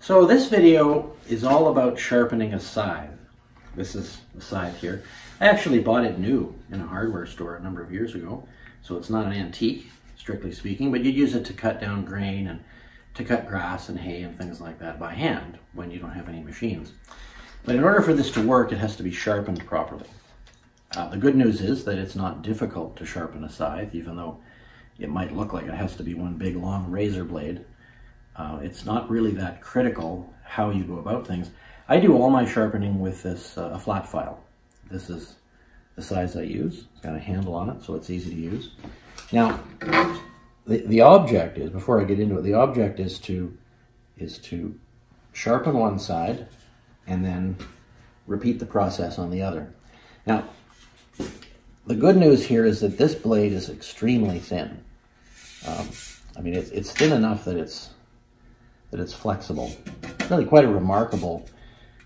So this video is all about sharpening a scythe. This is the scythe here. I actually bought it new in a hardware store a number of years ago, so it's not an antique, strictly speaking, but you'd use it to cut down grain and to cut grass and hay and things like that by hand when you don't have any machines. But in order for this to work, it has to be sharpened properly. The good news is that it's not difficult to sharpen a scythe, even though it might look like it has to be one big long razor blade. It's not really that critical how you go about things. I do all my sharpening with this a flat file. This is the size I use. It's got a handle on it, so it's easy to use. Now, the object is, before I get into it, the object is to sharpen one side and then repeat the process on the other. Now, the good news here is that this blade is extremely thin. I mean, it's thin enough that it's flexible. It's really quite a remarkable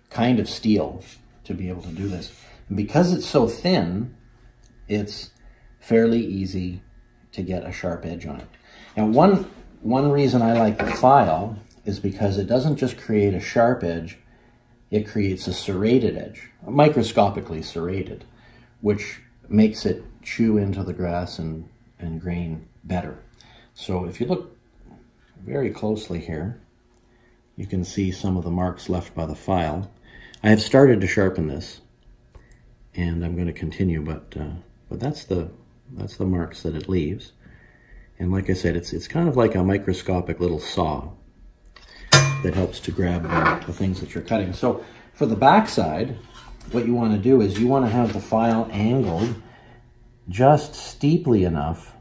kind of steel to be able to do this. And because it's so thin, it's fairly easy to get a sharp edge on it. Now, one reason I like the file is because it doesn't just create a sharp edge, it creates a serrated edge, microscopically serrated, which makes it chew into the grass and grain better. So if you look very closely here, you can see some of the marks left by the file. I have started to sharpen this, and I'm going to continue, but that's the marks that it leaves. And like I said, it's kind of like a microscopic little saw that helps to grab the things that you're cutting. So for the back side, what you want to do is you want to have the file angled just steeply enough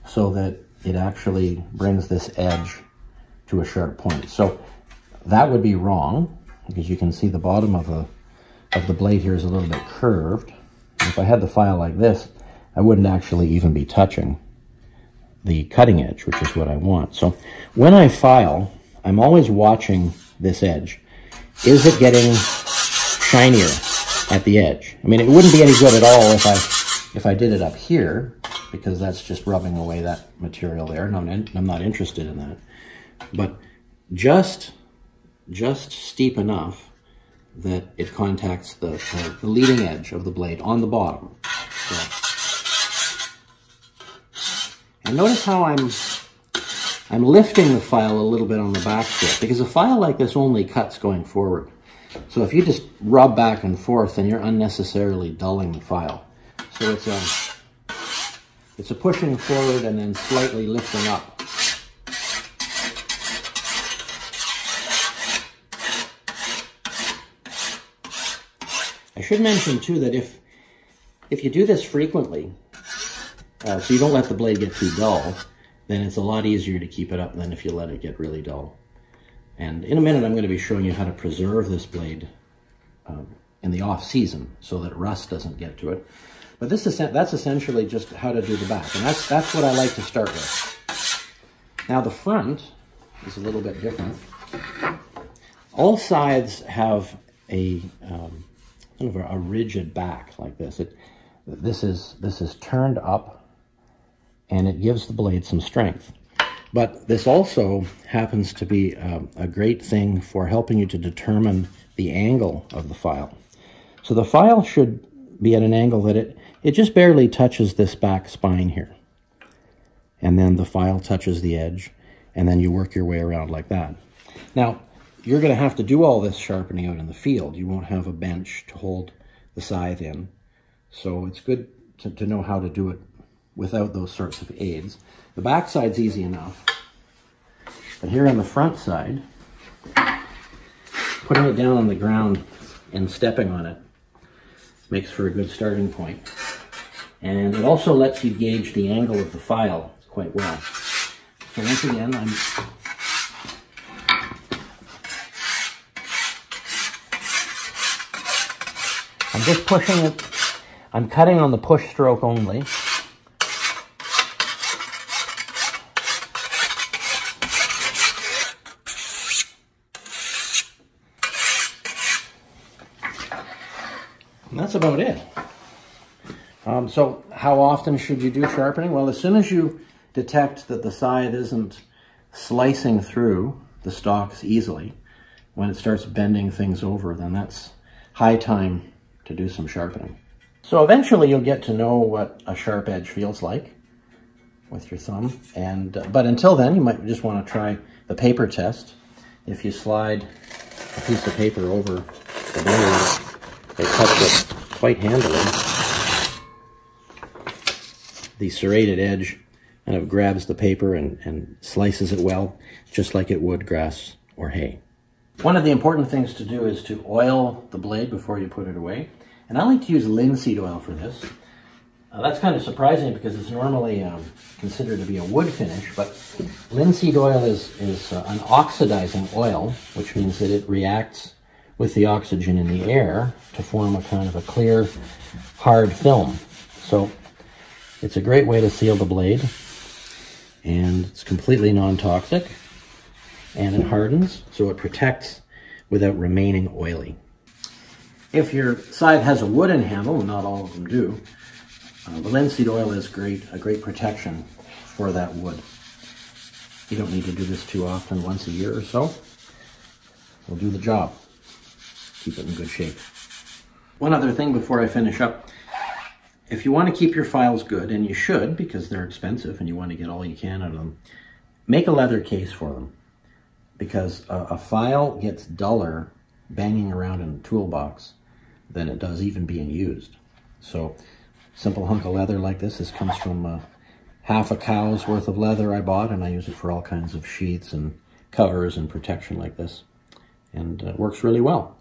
so that it actually brings this edge to a sharp point. So that would be wrong, because you can see the bottom of the blade here is a little bit curved. If I had the file like this, I wouldn't actually even be touching the cutting edge, which is what I want. So when I file, I'm always watching this edge. Is it getting shinier at the edge? I mean, it wouldn't be any good at all if I did it up here, because that's just rubbing away that material there, and I'm not interested in that. But just steep enough that it contacts the leading edge of the blade on the bottom. So. And notice how I'm lifting the file a little bit on the back strip, because a file like this only cuts going forward. So if you just rub back and forth, then you're unnecessarily dulling the file. So it's a pushing forward and then slightly lifting up. I should mention too that if you do this frequently, so you don't let the blade get too dull, then it's a lot easier to keep it up than if you let it get really dull. And in a minute, I'm going to be showing you how to preserve this blade in the off season so that rust doesn't get to it. But that's essentially just how to do the back, and that's what I like to start with. Now the front is a little bit different. All scythes have a kind of a rigid back like this. This is turned up, and it gives the blade some strength. But this also happens to be a great thing for helping you to determine the angle of the file. So the file should be at an angle that it just barely touches this back spine here. And then the file touches the edge, and then you work your way around like that. Now, you're going to have to do all this sharpening out in the field. You won't have a bench to hold the scythe in. So it's good to know how to do it without those sorts of aids. The back side's easy enough. But here on the front side, putting it down on the ground and stepping on it makes for a good starting point. And it also lets you gauge the angle of the file quite well. So once again, I'm just pushing it. I'm cutting on the push stroke only. And that's about it. So how often should you do sharpening? Well, as soon as you detect that the scythe isn't slicing through the stalks easily, when it starts bending things over, then that's high time to do some sharpening. So eventually you'll get to know what a sharp edge feels like with your thumb. But until then, you might just want to try the paper test. If you slide a piece of paper over the blade, it cuts it quite handily. The serrated edge kind of grabs the paper and slices it well, just like it would grass or hay. One of the important things to do is to oil the blade before you put it away. And I like to use linseed oil for this. That's kind of surprising because it's normally considered to be a wood finish, but linseed oil is an oxidizing oil, which means that it reacts with the oxygen in the air to form a kind of a clear, hard film. So it's a great way to seal the blade, and it's completely non-toxic, and it hardens, so it protects without remaining oily. If your scythe has a wooden handle, and not all of them do, the linseed oil is a great protection for that wood. You don't need to do this too often, once a year or so. We'll do the job. Keep it in good shape. One other thing before I finish up. If you want to keep your files good, and you should because they're expensive and you want to get all you can out of them, make a leather case for them. Because a file gets duller banging around in a toolbox than it does even being used. So simple hunk of leather like this comes from half a cow's worth of leather I bought, and I use it for all kinds of sheaths and covers and protection like this. And it works really well.